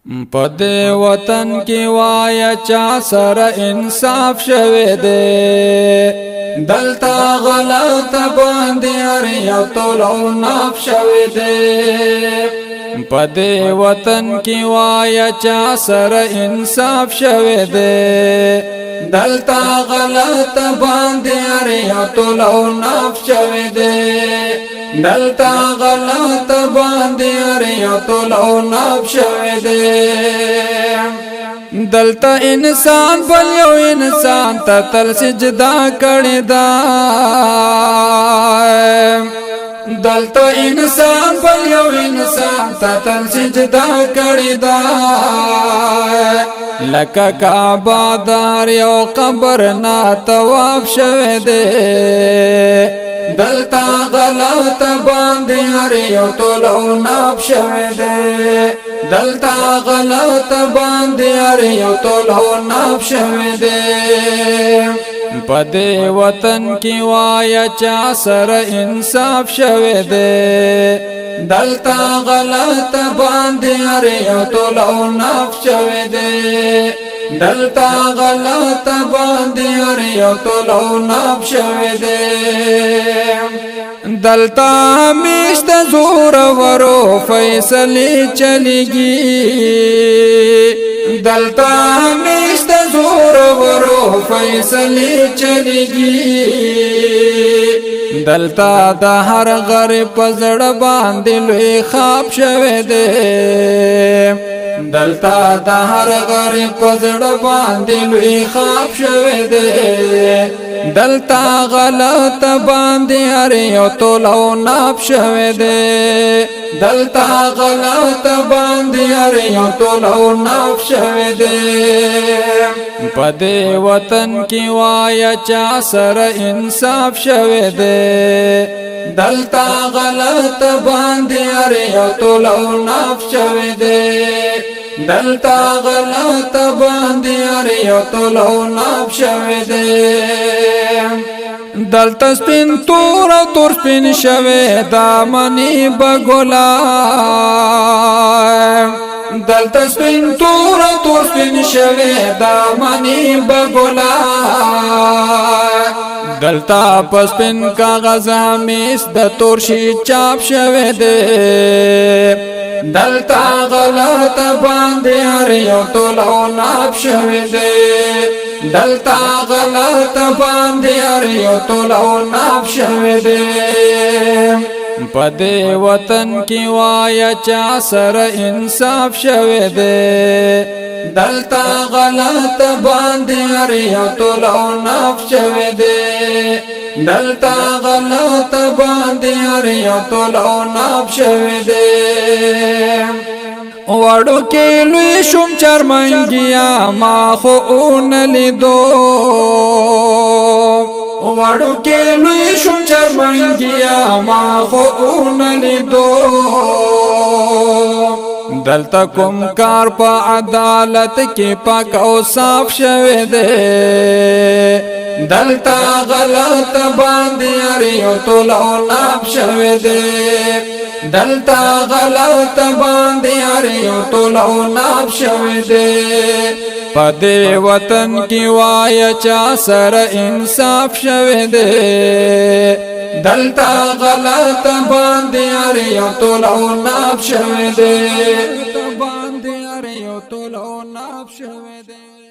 پدې وطن کې وایا چا سره انصاف شوه دې دلتا غلط باندې هر یو تولو ناف شوه دې پدې وطن کې وایا چا سره انصاف شوه دې دلتا غلط باندې هر یو تولو ناف شوه دې دلتا غلط باندې هر یو تولو ناف شوه دې دلتا انسان بل یو انسان ته تل سجدا کړی دا دلتا انسان بل یو انسان ته تل سجدا کړی دا لکه کعبه دار یو قبر نا طواف شوه دې دلتا غلط باندې هر یو تولو ناف شوه دې دلتا غلط باندې هر یو تولو ناف شوه دې پدې وطن کې وایا چا سره انصاف شوه دې دلتا غلط باندې هر یو تولو ناف شوه دې دلتا غلط باندې هر یو تولو ناف شوه دې دلتا میشت زور ورو فیصله چلیږي دلتا میشت زور ورو فیصله چلیږي دلتا د هر غریب پزړه باندې لوی خواب شوه دې دلتا د هر غریب پزړه باندې لوی خواب شوه دې دلتا غلط باندې هر یو تولو ناف شوه دې دلتا غلط باندې هر یو تولو ناف شوه دې پدې وطن کې وایا چا سره انصاف شوه دې دلتا غلط باندې هر یو تولو ناف شوه دې دلتا غلط باندې هر یو تولو ناف شوه دې دلتا سپین تور تور سپین شوه دامنی بګولا دلتا سپین تور تور سپین شوه دامنی بګولا دلتا پسپین کاغذ همیس د تور شي چاپ شوه دې دلتا غلط باندې هر یو تولو ناف شوه دې دلتا غلط باندې هر یو تولو ناف شوه دې پدې وطن کې وایا چا سره انصاف شوه دې دلتا غلط باندې هر یو تولو ناف شوه دې دلتا غلط باندې هر یو تولو ناف شوه دې وړو کې لوی شوم چرمنګیا ما خو اون لیدو وړو کې لوی شوم چرمنګیا ما خو اون لیدو دلتا کوم کار په عدالت کې پاک او صاف شوه دې دلتا غلط باندې هر یو تولو ناف شوه دې دلتا غلط باندې هر یو تولو ناف شوه دې پدې وطن کې وایا چا سره انصاف شوه دې دلتا غلط باندې هر یو تولو ناف شوه دې باندې هر یو تولو ناف شوه دې